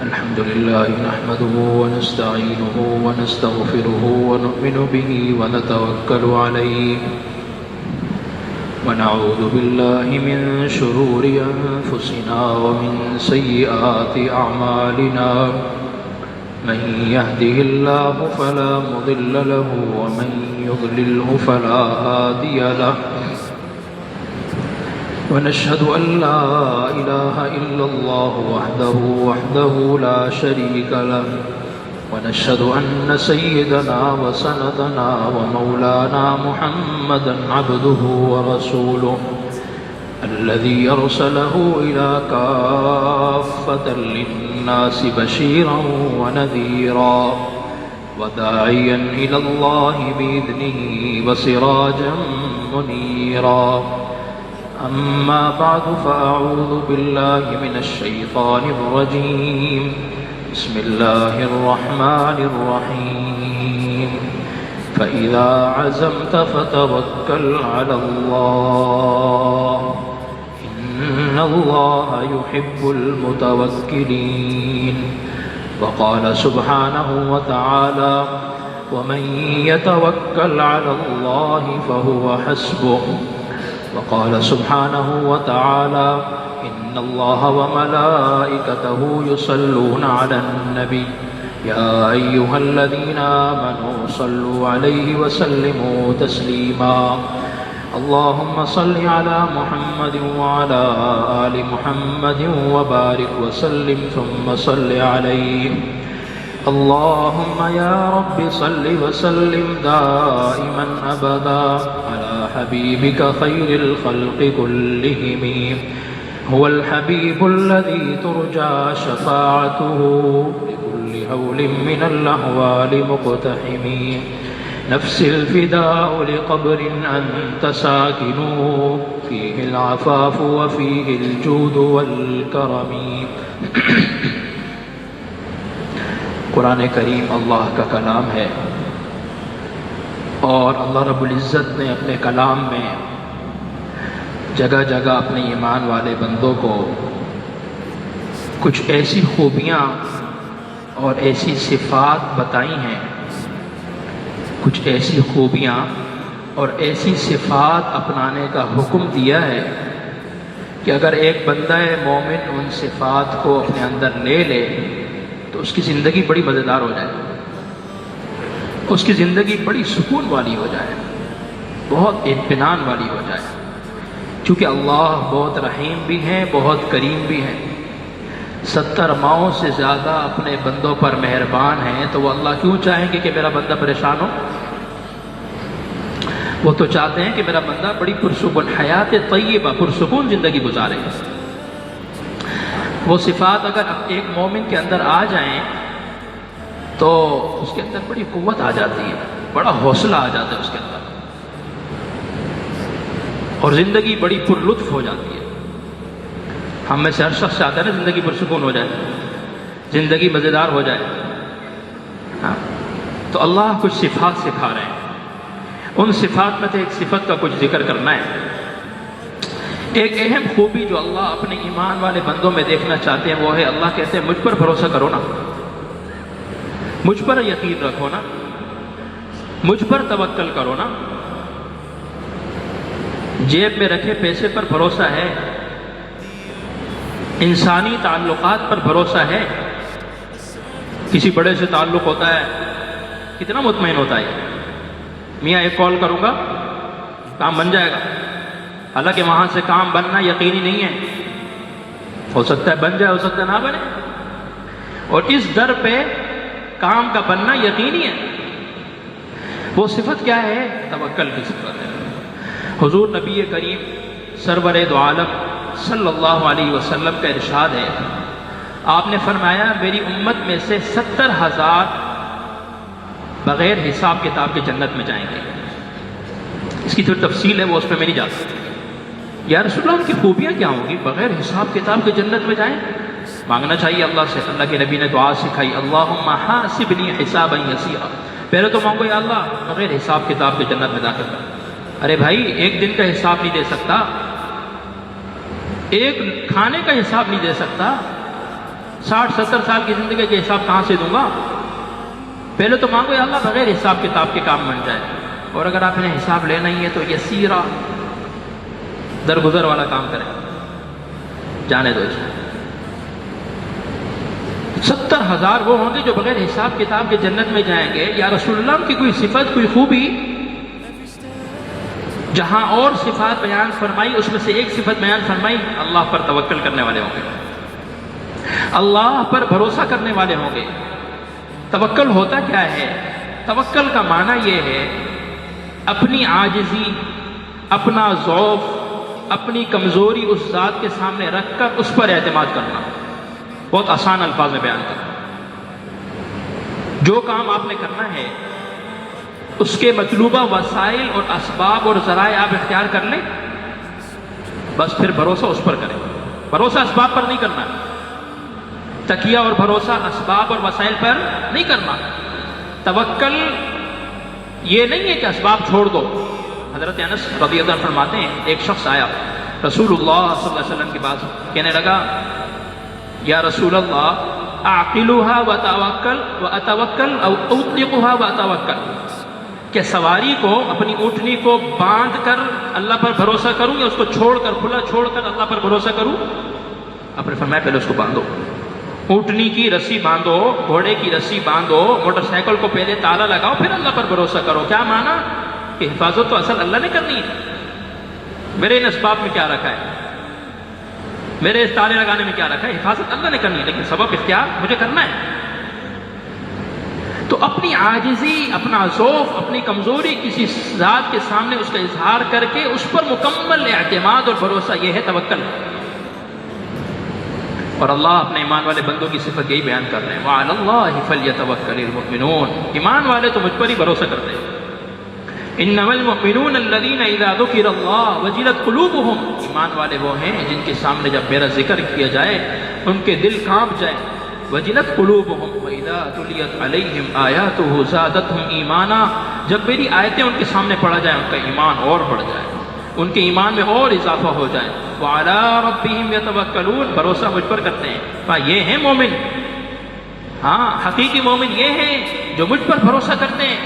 الحمد لله نحمده ونستعينه ونستغفره ونؤمن به ونتوكل عليه ونعوذ بالله من شرور أنفسنا ومن سيئات أعمالنا من يهده الله فلا مضل له ومن يضلله فلا هادي له ونشهد أن لا إله إلا الله وحده لا شريك له ونشهد أن سيدنا وسندنا ومولانا محمدا عبده ورسوله الذي أرسله إلى كافة للناس بشيرا ونذيرا وداعيا إلى الله بإذنه وسراجا منيرا أما بعد فأعوذ بالله من الشيطان الرجيم بسم الله الرحمن الرحيم فإذا عزمت فتوكل على الله إن الله يحب المتوكلين وقال سبحانه وتعالى ومن يتوكل على الله فهو حسبه وقال سبحانه وتعالى إن الله وملائكته يصلون على النبي يا أيها الذين آمنوا صلوا عليه وسلموا تسليما اللهم صل على محمد وعلى آل محمد وبارك وسلم ثم صل عليه اللهم يا رب صل وسلم دائما أبدا على حبيبك خير الخلق كلهم هو الحبيب الذي ترجى شفاعته لكل هول من الأهوال مقتحم نفس الفداء لقبر أنت ساكنه فيه العفاف وفيه الجود والكرم قرآن کریم اللہ کا کلام ہے اور اللہ رب العزت نے اپنے کلام میں جگہ جگہ اپنے ایمان والے بندوں کو کچھ ایسی خوبیاں اور ایسی صفات بتائی ہیں، کچھ ایسی خوبیاں اور ایسی صفات اپنانے کا حکم دیا ہے کہ اگر ایک بندہ مومن ان صفات کو اپنے اندر لے لے تو اس کی زندگی بڑی مزیدار ہو جائے، اس کی زندگی بڑی سکون والی ہو جائے، بہت اطمینان والی ہو جائے، چونکہ اللہ بہت رحیم بھی ہیں، بہت کریم بھی ہیں، 70 ماؤں سے زیادہ اپنے بندوں پر مہربان ہیں، تو وہ اللہ کیوں چاہیں گے کہ میرا بندہ پریشان ہو؟ وہ تو چاہتے ہیں کہ میرا بندہ بڑی پرسکون حیات طیبہ پرسکون زندگی گزارے۔ وہ صفات اگر ایک مومن کے اندر آ جائیں تو اس کے اندر بڑی قوت آ جاتی ہے، بڑا حوصلہ آ جاتا ہے اس کے اندر، اور زندگی بڑی پر لطف ہو جاتی ہے۔ ہم میں سے ہر شخص چاہتا ہے نا زندگی پرسکون ہو جائے، زندگی مزیدار ہو جائے، ہاں۔ تو اللہ کچھ صفات سکھا رہے ہیں، ان صفات میں سے ایک صفت کا کچھ ذکر کرنا ہے۔ ایک اہم خوبی جو اللہ اپنے ایمان والے بندوں میں دیکھنا چاہتے ہیں وہ ہے، اللہ کہتے ہیں مجھ پر بھروسہ کرو نا، مجھ پر یقین رکھو نا، مجھ پر توکل کرو نا۔ جیب میں رکھے پیسے پر بھروسہ ہے، انسانی تعلقات پر بھروسہ ہے۔ کسی بڑے سے تعلق ہوتا ہے، کتنا مطمئن ہوتا ہے، میاں ایک کال کروں گا کام بن جائے گا، حالانکہ وہاں سے کام بننا یقینی نہیں ہے، ہو سکتا ہے بن جائے، ہو سکتا ہے نہ بنے، اور اس در پہ کام کا بننا یقینی ہے۔ وہ صفت کیا ہے؟ توکل کی صفت ہے۔ حضور نبی کریم سرور دو عالم صلی اللہ علیہ وسلم کا ارشاد ہے، آپ نے فرمایا میری امت میں سے 70,000 بغیر حساب کتاب کے جنت میں جائیں گے۔ اس کی تھوڑی تفصیل ہے، وہ اس پہ میں نہیں جا سکتا۔ یا رسول اللہ ان کی خوبیاں کیا ہوں گی؟ بغیر حساب کتاب کے جنت میں جائیں۔ مانگنا چاہیے اللہ سے، اللہ کے نبی نے دعا سکھائی، اللہم حاسبنی حسابا یسیرا، پہلے تو مانگو یا اللہ بغیر حساب کتاب کے جنت میں داخل کر۔ ارے بھائی ایک دن کا حساب نہیں دے سکتا، ایک کھانے کا حساب نہیں دے سکتا، 60-70 سال کی زندگی کے حساب کہاں سے دوں گا؟ پہلے تو مانگو یا اللہ بغیر حساب کتاب کے کام بن جائے، اور اگر آپ نے حساب لینا ہی ہے تو یسیرا درگزر والا کام کریں، جانے دو اسے۔ 70,000 وہ ہوں گے جو بغیر حساب کتاب کے جنت میں جائیں گے۔ یا رسول اللہ کی کوئی صفت، کوئی خوبی؟ جہاں اور صفات بیان فرمائی اس میں سے ایک صفت بیان فرمائی، اللہ پر توکل کرنے والے ہوں گے، اللہ پر بھروسہ کرنے والے ہوں گے۔ توکل ہوتا کیا ہے؟ توکل کا معنی یہ ہے اپنی عاجزی، اپنا ضعف، اپنی کمزوری اس ذات کے سامنے رکھ کر اس پر اعتماد کرنا۔ بہت آسان الفاظ میں بیان کرنا۔ جو کام آپ نے کرنا ہے اس کے مطلوبہ وسائل اور اسباب اور ذرائع آپ اختیار کر لیں، بس پھر بھروسہ اس پر کریں۔ بھروسہ اسباب پر نہیں کرنا، تکیہ اور بھروسہ اسباب اور وسائل پر نہیں کرنا۔ توکل یہ نہیں ہے کہ اسباب چھوڑ دو۔ حضرت انس رضی اللہ عنہ فرماتے ہیں ایک شخص آیا رسول اللہ صلی اللہ علیہ وسلم کے پاس، کہنے لگا یا رسول اللہ اعقلها واتوکل واتوکل او اطلقها واتوکل، کہ سواری کو، اپنی اونٹنی کو باندھ کر اللہ پر بھروسہ کروں یا اس کو چھوڑ کر، کھلا چھوڑ کر اللہ پر بھروسہ کروں؟ آپ نے فرمایا پہلے اس کو باندھو، اونٹنی کی رسی باندھو، گھوڑے کی رسی باندھو، موٹر سائیکل کو پہلے تالا لگاؤ، پھر اللہ پر بھروسہ کرو۔ کیا مانا؟ کہ حفاظت تو اصل اللہ نے کرنی ہے، میرے ان اسباب میں کیا رکھا ہے، میرے اس تالے لگانے میں کیا رکھا ہے؟ حفاظت اللہ نے کرنی ہے، لیکن سبب اختیار مجھے کرنا ہے۔ تو اپنی عاجزی، اپنا ضعف، اپنی کمزوری کسی ذات کے سامنے اس کا اظہار کر کے اس پر مکمل اعتماد اور بھروسہ، یہ ہے توکل۔ اور اللہ اپنے ایمان والے بندوں کی صفت یہی بیان کر رہے ہیں، وَعَلَى اللَّهِ فَلْيَتَوَكَّلِ الْمُؤْمِنُونَ، ایمان والے تو مجھ پر ہی بھروسہ کرتے ہیں۔ إِنَّمَا الْمُؤْمِنُونَ الَّذِينَ إِذَا ذُكِرَ اللَّهُ وَجِلَتْ قُلُوبُهُمْ، ایمان والے وہ ہیں جن کے سامنے جب میرا ذکر کیا جائے ان کے دل کانپ جائے۔ وَجِلَتْ قُلُوبُهُمْ وَإِذَا تُلِيَتْ عَلَيْهِمْ آيَاتُهُ زَادَتْهُمْ إِيمَانًا، جب میری آیتیں ان کے سامنے پڑھا جائے ان کا ایمان اور بڑھ جائے، ان کے ایمان میں اور اضافہ ہو جائے۔ وَعَلَىٰ رَبِّهِمْ يَتَوَكَّلُونَ، بھروسہ مجھ پر کرتے ہیں۔ یہ ہیں مومن، ہاں حقیقی مومن یہ ہیں جو مجھ پر بھروسہ کرتے ہیں۔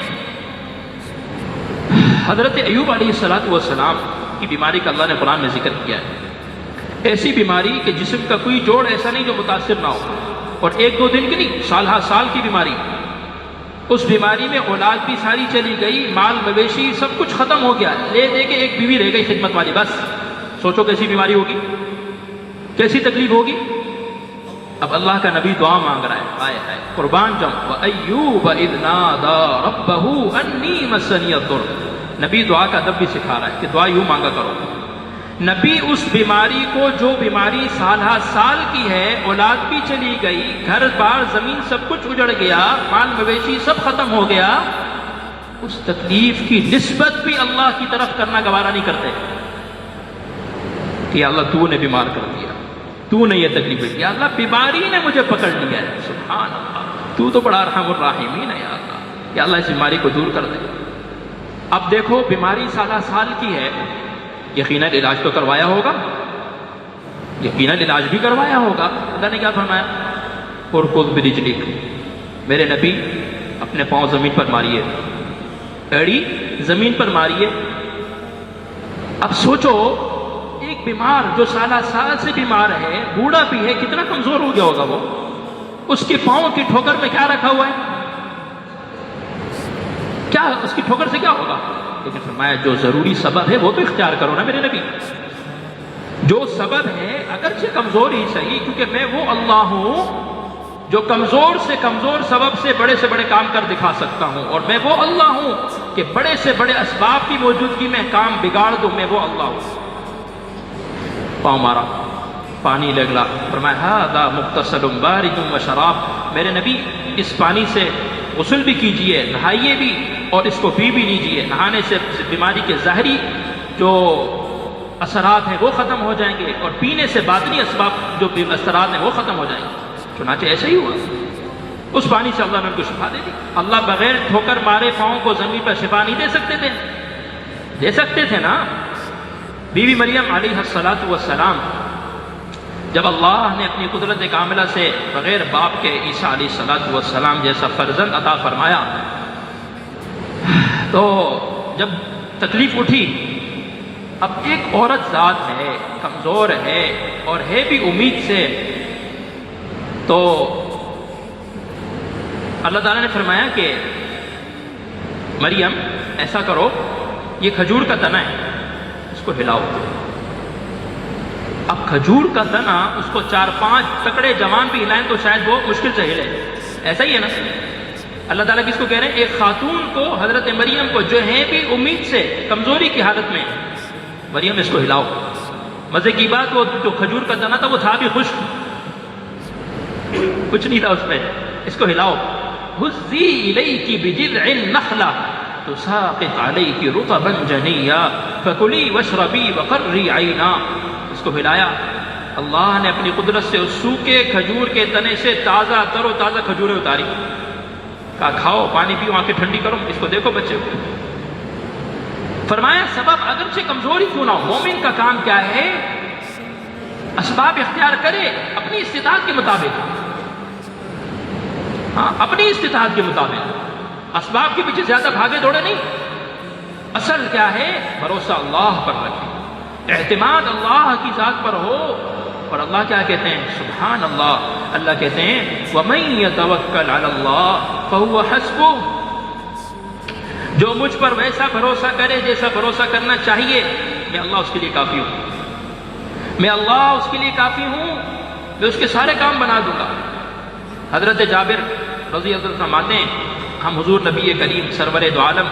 حضرت ایوب علیہ السلام کی بیماری کا اللہ نے قرآن میں ذکر کیا ہے، ایسی بیماری کہ جسم کا کوئی جوڑ ایسا نہیں جو متاثر نہ ہو، اور 1-2 دن کی نہیں، سال ہا سال کی بیماری۔ اس بیماری میں اولاد بھی ساری چلی گئی، مال مویشی سب کچھ ختم ہو گیا، لے دے کے ایک بیوی رہ گئی خدمت والی، بس سوچو کیسی بیماری ہوگی، کیسی تکلیف ہوگی۔ اب اللہ کا نبی دعا مانگ رہا ہے، آئے آئے قربان جاؤں، وَأَيُّوبَ إِذْ نَادَى رَبَّهُ أَنِّي مَسَّنِيَ الضُّرُّ، نبی دعا کا ادب بھی سکھا رہا ہے کہ دعا یوں مانگا کرو۔ نبی اس بیماری کو، جو بیماری سال ہا سال کی ہے، اولاد بھی چلی گئی، گھر بار زمین سب کچھ اجڑ گیا، مال مویشی سب ختم ہو گیا، اس تکلیف کی نسبت بھی اللہ کی طرف کرنا گوارا نہیں کرتے کہ اللہ تو نے بیمار کر دیا، تو نے یہ تکلیف دی، یا اللہ بیماری نے مجھے پکڑ لیا ہے، سبحان اللہ، تو بڑا ارحم الراحمین ہے، یا اللہ، یا اللہ اس بیماری کو دور کر دے۔ اب دیکھو بیماری سالہ سال کی ہے، یقیناً علاج تو کروایا ہوگا، یقیناً علاج بھی کروایا ہوگا۔ اللہ نے کیا فرمایا؟ ارکض برجلک، میرے نبی اپنے پاؤں زمین پر ماریے، ایڑی زمین پر ماریے۔ اب سوچو ایک بیمار جو سالہ سال سے بیمار ہے، بوڑھا بھی ہے، کتنا کمزور ہو گیا ہوگا وہ، اس کے پاؤں کی ٹھوکر میں کیا رکھا ہوا ہے؟ کیا اس کی ٹھوکر سے کیا ہوگا؟ لیکن فرمایا جو ضروری سبب ہے وہ تو اختیار کرو نا میرے نبی، جو سبب ہے اگرچہ کمزور ہی صحیح، کیونکہ میں وہ اللہ ہوں جو کمزور سے کمزور سبب سے بڑے کام کر دکھا سکتا ہوں، اور میں وہ اللہ ہوں کہ بڑے سے بڑے اسباب کی موجودگی میں کام بگاڑ دوں، میں وہ اللہ ہوں۔ پاؤں مارا، پانی لگلا، فرمایا ھذا مغتسل بارد وشراب، میرے نبی اس پانی سے غسل بھی کیجئے، نہائیے بھی، اور اس کو پی بھی لیجئے۔ نہانے سے بیماری کے ظاہری جو اثرات ہیں وہ ختم ہو جائیں گے، اور پینے سے باطنی اسباب جو اثرات ہیں وہ ختم ہو جائیں گے۔ چنانچہ ایسا ہی ہوا، اس پانی سے اللہ نے ان کو شفا دے دی۔ اللہ بغیر ٹھوکر مارے پاؤں کو زمین پر شفا نہیں دے سکتے تھے؟ دے سکتے تھے نا۔ بی بی مریم علیہ السلام جب اللہ نے اپنی قدرت کاملہ سے بغیر باپ کے عیسیٰ علیہ السلام جیسا فرزند عطا فرمایا، تو جب تکلیف اٹھی، اب ایک عورت ذات ہے، کمزور ہے اور ہے بھی امید سے، تو اللہ تعالیٰ نے فرمایا کہ مریم ایسا کرو، یہ کھجور کا تنا ہے، اس کو ہلاؤ۔ اب کھجور کا تنا اس کو 4-5 تکڑے جوان بھی ہلائیں تو شاید وہ مشکل سے ہلے، ایسا ہی ہے نا۔ اللہ تعالیٰ کس کو کہہ رہے ہیں؟ ایک خاتون کو، حضرت مریم کو، جو ہے بھی امید سے، کمزوری کی حالت میں، مریم اس کو ہلاؤ۔ مزے کی بات، وہ جو کھجور کا تنا تھا وہ تھا بھی خشک، کچھ نہیں تھا اس میں، اس کو ہلاؤ۔ ہزی الیکی بجذع النخلہ تساقط علیکی رطبا جنیا فکلی واشربی وقری عینا۔ اس کو ہلایا، اللہ نے اپنی قدرت سے اس سوکھے کھجور کے تنے سے تازہ تر و تازہ کھجوریں اتاری، کہا کھاؤ، پانی پیو، آنکھیں ٹھنڈی کرو، اس کو دیکھو بچے کو۔ فرمایا سبب اگرچہ کمزوری کیوں نہ ہو، مومن کا کام کیا ہے؟ اسباب اختیار کرے اپنی استطاعت کے مطابق، ہاں اپنی استطاعت کے مطابق، اسباب کے پیچھے زیادہ بھاگے دوڑے نہیں۔ اصل کیا ہے؟ بھروسہ اللہ پر رکھیں، اعتماد اللہ کی ذات پر ہو۔ اور اللہ کیا کہتے ہیں؟ سبحان اللہ، اللہ کہتے ہیں وَمَن يَتَوَكَّلْ عَلَى اللَّهِ فَهُوَ حَسْبُهُ، جو مجھ پر ویسا بھروسہ کرے جیسا بھروسہ کرنا چاہیے، میں اللہ اس کے لیے کافی ہوں، میں اللہ اس کے لیے کافی ہوں، میں اس کے سارے کام بنا دوں گا۔ حضرت جابر رضی اللہ عنہ فرماتے ہیں ہم حضور نبی کریم سرور دو عالم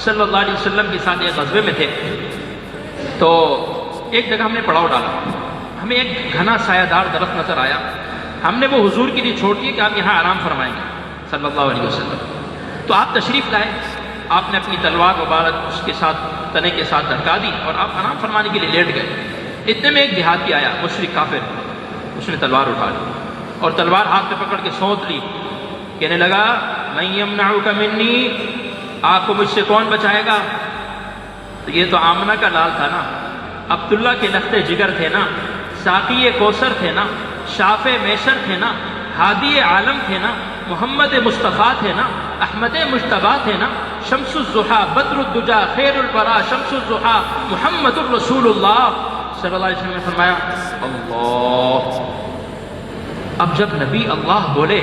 صلی اللہ علیہ وسلم کے ساتھ ایک غزوے میں تھے، تو ایک جگہ ہم نے پڑاؤ ڈالا، ہمیں ایک گھنا سایہ دار درخت نظر آیا، ہم نے وہ حضور کے لیے چھوڑ دیا کہ آپ یہاں آرام فرمائیں گے صلی اللہ علیہ وسلم۔ تو آپ تشریف لائے، آپ نے اپنی تلوار مبارک اس کے ساتھ تنے کے ساتھ دھڑکا دی اور آپ آرام فرمانے کے لیے لیٹ گئے۔ اتنے میں ایک دیہاتی آیا، مشرک کافر، اس نے تلوار اٹھا لی اور تلوار ہاتھ میں پکڑ کے سونت لی، کہنے لگا من یمنعک منی، آپ کو مجھ سے کون بچائے گا؟ تو یہ تو آمنہ کا لال تھا نا، عبداللہ کے لخت جگر تھے نا، ساقی کوثر تھے نا، شاف میسر تھے نا، ہادی عالم تھے نا، محمد مصطفیٰ تھے نا، احمد مجتبیٰ تھے نا، شمس الضحیٰ بدر الدجا خیر الورا شمس الضحیٰ محمد الرسول اللہ صلی اللہ علیہ وسلم نے فرمایا اللہ۔ اب جب نبی اللہ بولے،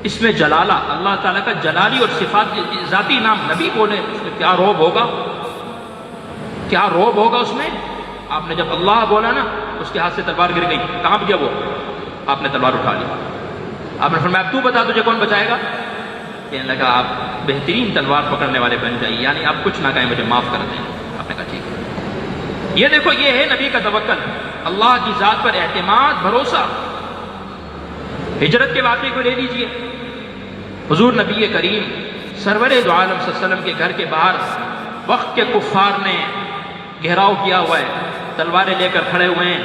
اس میں جلالہ، اللہ تعالیٰ کا جلالی اور صفات ذاتی نام نبی بولے، اس میں کیا روب ہوگا، کیا روب ہوگا اس میں۔ آپ نے جب اللہ بولا نا، اس کے ہاتھ سے تلوار گر گئی، کانپ گیا وہ، آپ نے تلوار اٹھا لی، آپ نے فرمایا اب تو بتا تجھے کون بچائے گا؟ کہنے لگا آپ بہترین تلوار پکڑنے والے بن جائیے، یعنی آپ کچھ نہ کہیں، مجھے معاف کر دیں۔ آپ نے کہا ٹھیک ہے۔ یہ دیکھو، یہ ہے نبی کا توکل، اللہ کی ذات پر اعتماد، بھروسہ۔ ہجرت کے واقعے کو لے لیجئے، حضور نبی کریم سرور دو عالم صلی اللہ علیہ وسلم کے گھر کے باہر وقت کے کفار نے گھیراؤ کیا ہوا ہے، تلواریں لے کر کھڑے ہوئے ہیں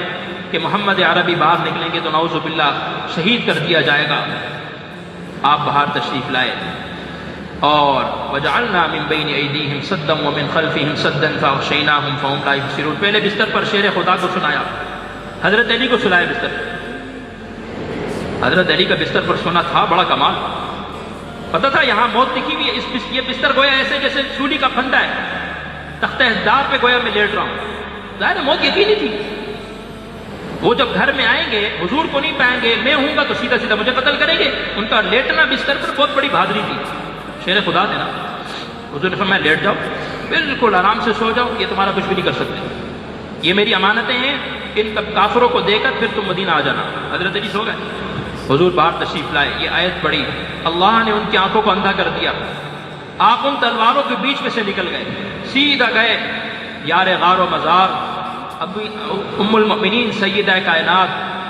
کہ محمد عربی باہر نکلیں گے تو نعوذ باللہ شہید کر دیا جائے گا۔ آپ باہر تشریف لائے اور وجعلنا من بین ایدیہم سدا ومن خلفہم سدا فاغشیناہم فہم لا یبصرون، پہلے بستر پر شعر خدا کو سنایا، حضرت علی کو سنایا بستر پر۔ حضرت علی کا بستر پر سونا تھا بڑا کمال، پتہ تھا یہاں موت لکھی ہوئی ہے، یہ بستر گویا ایسے جیسے سولی کا پھندا ہے، تختہ دار پہ گویا میں لیٹ رہا ہوں، ظاہر ہے موت یقینی تھی۔ وہ جب گھر میں آئیں گے، حضور کو نہیں پائیں گے، میں ہوں گا تو سیدھا سیدھا مجھے قتل کریں گے۔ ان کا لیٹنا بستر پر بہت بڑی بہادری تھی، شیر خدا تھے نا۔ حضور نے فرمایا لیٹ جاؤ، بالکل آرام سے سو جاؤ، یہ تمہارا کچھ بھی نہیں کر سکتے، یہ میری امانتیں ہیں، ان کافروں کو دے کر پھر تم مدینہ آ جانا۔ حضرت علی سو گئے، حضور باہر تشریف لائے، یہ آیت پڑھی، اللہ نے ان کی آنکھوں کو اندھا کر دیا، آپ ان تلواروں کے بیچ میں سے نکل گئے، سیدھا گئے یار غار و مزار ام المؤمنین سیدہ کائنات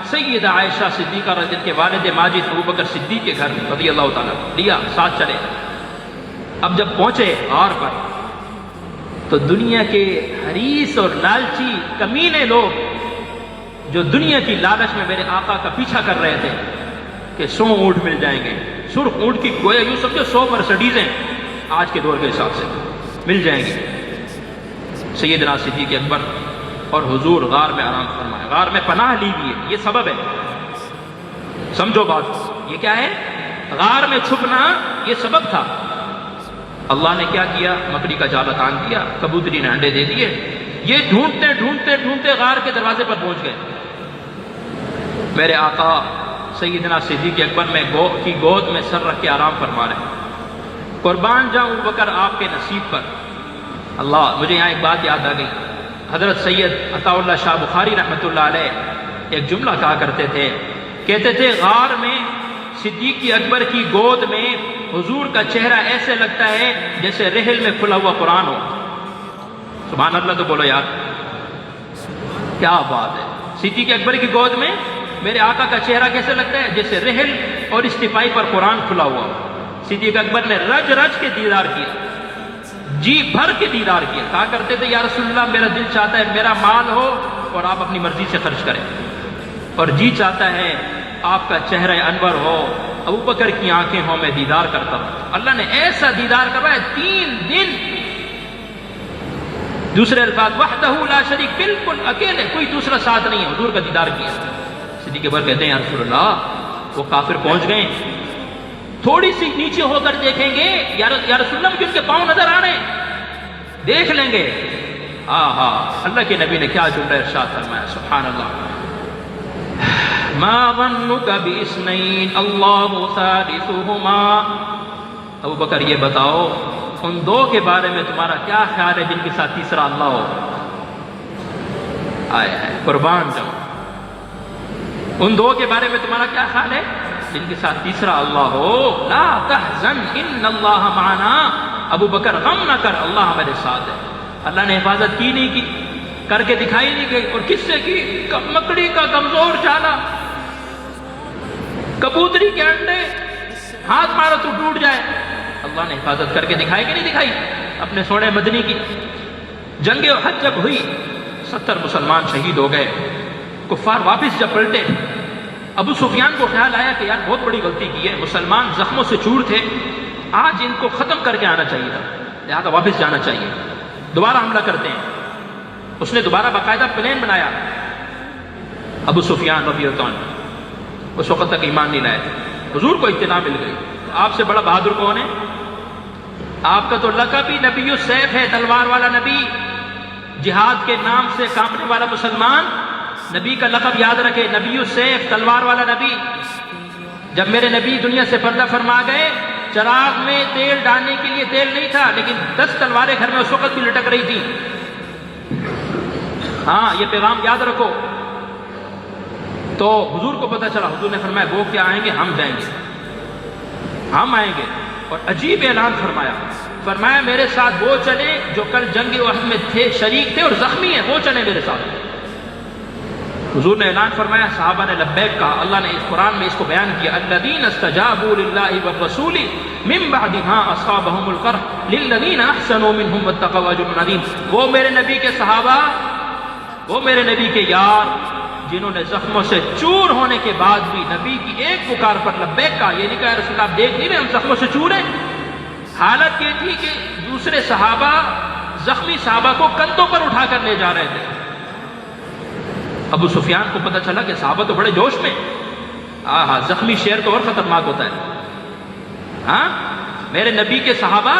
سیدہ عائشہ صدیقہ رضی اللہ کے والد ماجد ابوبکر صدیق کے گھر رضی اللہ تعالیٰ، لیا ساتھ چلے۔ اب جب پہنچے غار پر تو دنیا کے حریص اور لالچی کمینے لوگ جو دنیا کی لالچ میں میرے آقا کا پیچھا کر رہے تھے کہ 100 اونٹ مل جائیں گے، سرخ اونٹ کی گویا یوں سمجھو 100 مرسڈیزیں آج کے دور کے حساب سے مل جائیں گی۔ سیدنا صدیق اکبر اور حضور غار میں آرام فرمایا، غار میں پناہ لی ہوئی ہے، یہ سبب ہے، سمجھو بات، یہ کیا ہے؟ غار میں چھپنا یہ سبب تھا۔ اللہ نے کیا کیا؟ مکڑی کا جال تان کیا، کبوتری نے انڈے دے دیے، یہ ڈھونڈتے ڈھونڈتے ڈھونڈتے غار کے دروازے پر پہنچ گئے۔ میرے آقا سیدنا صدیق اکبر میں کی گود میں سر رکھ کے آرام فرما رہے ہیں۔ قربان جاؤں ابوبکر آپ کے نصیب پر۔ اللہ، مجھے یہاں ایک بات یاد آ گئی، حضرت سید عطا اللہ شاہ بخاری رحمۃ اللہ علیہ ایک جملہ کہا کرتے تھے، کہتے تھے غار میں صدیق اکبر کی گود میں حضور کا چہرہ ایسے لگتا ہے جیسے رحل میں کھلا ہوا قرآن ہو۔ سبحان اللہ تو بولو یار، کیا بات ہے! صدیق اکبر کی گود میں میرے آقا کا چہرہ کیسے لگتا ہے؟ جیسے رحل اور استفائی پر قرآن کھلا ہوا ہو۔ صدیق اکبر نے رج رج کے دیدار کیا، جی بھر کے دیدار کیا، کہا کرتے تھے یا رسول اللہ میرا دل چاہتا ہے میرا مال ہو اور آپ اپنی مرضی سے خرچ کریں، اور جی چاہتا ہے آپ کا چہرہ انور ہو، ابوبکر کی آنکھیں ہوں، میں دیدار کرتا ہوں۔ اللہ نے ایسا دیدار کروایا 3 دن، دوسرے الفاظ وحدہ لا شریک، بالکل اکیلے، کوئی دوسرا ساتھ نہیں ہے، حضور کا دیدار کیا۔ صدیق اکبر کہتے ہیں یا رسول اللہ وہ کافر پہنچ گئے، تھوڑی سی نیچے ہو کر دیکھیں گے یا رسول اللہ مجھے ان کے پاؤں نظر آ رہے ہیں، دیکھ لیں گے۔ آہا، اللہ کے نبی نے کیا جملہ ارشاد فرمایا، سبحان اللہ، ما ظنک باثنین اللہ ثالثہما۔ ابو بکر یہ بتاؤ ان 2 کے بارے میں تمہارا کیا خیال ہے جن کے ساتھ تیسرا اللہ ہو؟ آئے قربان جاؤ، ان 2 کے بارے میں تمہارا کیا خیال ہے جن کے ساتھ تیسرا اللہ ہو؟ لا تحزن ان اللہ معنا، ابو بکر غم نہ کر، اللہ ہمارے ساتھ ہے۔ اللہ نے حفاظت کی نہیں کی، کر کے دکھائی نہیں گئی، اور کس سے کی؟ مکڑی کا کمزور چالا، کبوتری کے انڈے، ہاتھ مارو تو ٹوٹ جائے۔ اللہ نے حفاظت کر کے دکھائی کہ نہیں دکھائی اپنے سونے مدنی کی؟ جنگ احد جب ہوئی 70 مسلمان شہید ہو گئے، کفار واپس جب پلٹے، ابو سفیان کو خیال آیا کہ یار بہت بڑی غلطی کی ہے، مسلمان زخموں سے چور تھے، آج ان کو ختم کر کے آنا چاہیے تھا، لہذا واپس جانا چاہیے، دوبارہ حملہ کرتے ہیں۔ اس نے دوبارہ باقاعدہ پلان بنایا۔ ابو سفیان رضی اللہ عنہ اس وقت تک ایمان نہیں لائے تھے، حضور کو اطلاع مل گئی، آپ سے بڑا بہادر کون ہے؟ آپ کا تو لقب ہی نبی السیف ہے، تلوار والا نبی، جہاد کے نام سے کانپنے والا مسلمان نبی کا لقب یاد رکھے، نبی السیف، تلوار والا نبی۔ جب میرے نبی دنیا سے پردہ فرما گئے، چراغ میں تیل ڈالنے کے لیے تیل نہیں تھا، لیکن 10 تلواریں گھر میں اس وقت بھی لٹک رہی تھی۔ ہاں، یہ پیغام یاد رکھو۔ تو حضور کو پتہ چلا، حضور نے فرمایا وہ کیا آئیں گے؟ ہم جائیں گے، ہم آئیں گے۔ اور عجیب اعلان فرمایا میرے ساتھ وہ چلے جو کل جنگ احد میں تھے، شریک تھے اور زخمی ہیں، وہ چلے میرے ساتھ۔ حضور نے اعلان فرمایا، صحابہ نے لبیک کہا۔ اللہ نے اس قرآن میں اس کو بیان کیا، الذین استجابوا للہ والرسول من بعد ما اصابهم القرح للذین احسنوا منهم واتقوا اجر عظیم۔ وہ میرے نبی کے صحابہ، وہ میرے نبی کے یار، جنہوں نے زخموں سے چور ہونے کے بعد بھی نبی کی ایک پکار پر لبیک کہا۔ یہ نہیں کہا رسول اللہ آپ دیکھ نہیں رہے ہم زخموں سے چور ہیں؟ حالت یہ تھی کہ دوسرے صحابہ زخمی صحابہ کو کندھوں پر اٹھا کر لے جا رہے تھے۔ ابو سفیان کو پتہ چلا کہ صحابہ تو بڑے جوش میں، زخمی شیر تو اور خطرناک ہوتا ہے۔ ہاں، میرے نبی کے صحابہ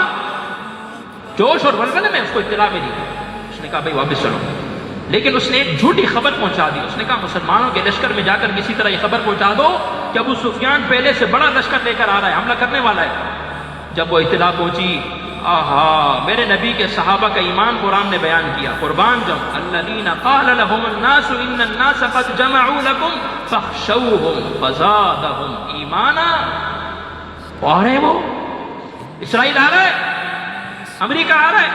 جوش اور ولولے میں، اس کو اطلاع ملی، اس نے کہا بھائی واپس چلو۔ لیکن اس نے ایک جھوٹی خبر پہنچا دی، اس نے کہا مسلمانوں کے لشکر میں جا کر کسی طرح یہ خبر پہنچا دو کہ ابو سفیان پہلے سے بڑا لشکر لے کر آ رہا ہے، حملہ کرنے والا ہے۔ جب وہ اطلاع پہنچی، میرے نبی کے صحابہ کا ایمان قرآن نے بیان کیا، قربان جاؤں، الذین قال لهم الناس ان الناس قد جمعوا لكم فاخشوهم فزادهم ایمانا۔ آ رہے وہ اسرائیل آ رہا ہے، امریکہ آ رہا ہے،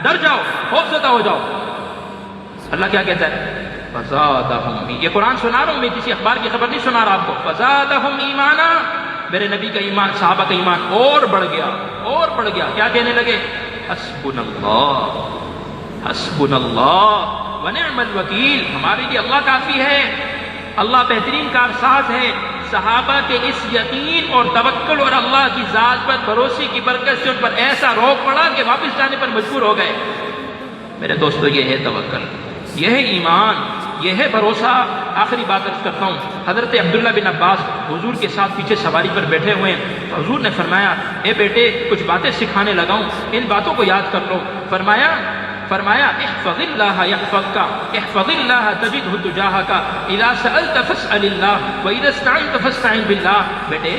ڈر جاؤ، خوفزدہ ہو جاؤ۔ اللہ کیا کہتا ہے؟ فزادهم، یہ قرآن سنا رہا ہوں میں، کسی اخبار کی خبر نہیں سنا رہا آپ کو۔ فزادهم ایمانا، میرے نبی کا ایمان، صحابہ کا ایمان اور بڑھ گیا، اور بڑھ گیا۔ کیا کہنے لگے؟ حسبنا اللہ، حسبنا اللہ ونعم الوکیل، ہمارے لیے اللہ کافی ہے، اللہ بہترین کارساز ہے۔ صحابہ کے اس یقین اور توکل اور اللہ کی ذات پر بھروسے کی برکت سے ان پر ایسا روک پڑا کہ واپس جانے پر مجبور ہو گئے۔ میرے دوستو، یہ ہے توکل، یہ ہے ایمان، یہ ہے بھروسہ۔ آخری بات عرض کرتا ہوں، حضرت عبداللہ بن عباس حضور کے ساتھ پیچھے سواری پر بیٹھے ہوئے ہیں، تو حضور نے فرمایا اے بیٹے کچھ باتیں سکھانے لگا ہوں، ان باتوں کو یاد کر لو۔ فرمایا احفظ اللہ یحفظک، احفظ اللہ تجدہ تجاہک، اذا سألت فاسأل اللہ واذا استعنت فاستعن باللہ۔ بیٹے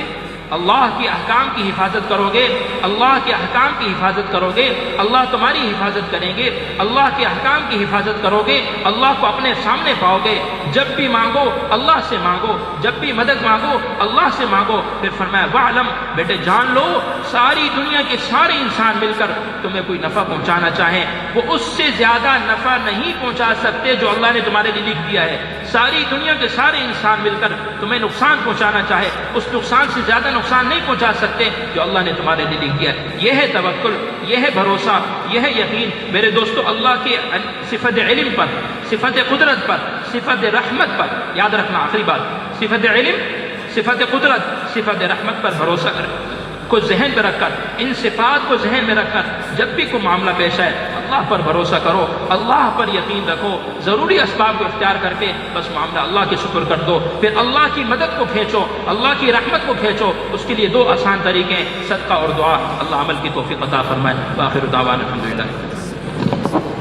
اللہ کے احکام کی حفاظت کرو گے، اللہ کے احکام کی حفاظت کرو گے، اللہ تمہاری حفاظت کریں گے۔ اللہ کے احکام کی حفاظت کرو گے، اللہ کو اپنے سامنے پاؤ گے۔ جب بھی مانگو اللہ سے مانگو، جب بھی مدد مانگو اللہ سے مانگو۔ پھر فرمایا وَعْلَمْ، بیٹے جان لو ساری دنیا کے سارے انسان مل کر تمہیں کوئی نفع پہنچانا چاہیں، وہ اس سے زیادہ نفع نہیں پہنچا سکتے جو اللہ نے تمہارے لیے لکھ دیا ہے۔ ساری دنیا کے سارے انسان مل کر تمہیں نقصان پہنچانا چاہے، اس نقصان سے زیادہ نقصان نہیں پہنچا سکتے جو اللہ نے تمہارے لیے لکھ دیا ہے۔ یہ ہے توکل، یہ ہے بھروسہ، یہ ہے یقین۔ میرے دوستو اللہ کی صفت علم پر، صفت قدرت پر، صفت رحمت پر یاد رکھنا، آخری بات، صفت علم، صفت قدرت، صفت رحمت پر بھروسہ کریں کو ذہن میں رکھ کر، ان صفات کو ذہن میں رکھ کر جب بھی کوئی معاملہ پیش آئے اللہ پر بھروسہ کرو، اللہ پر یقین رکھو، ضروری اسباب کو اختیار کر کے بس معاملہ اللہ کے شکر کر دو، پھر اللہ کی مدد کو کھینچو، اللہ کی رحمت کو کھینچو۔ اس کے لیے 2 آسان طریقے ہیں، صدقہ اور دعا۔ اللہ عمل کی توفیق عطا فرمائے۔ وآخر دعوانا الحمدللہ۔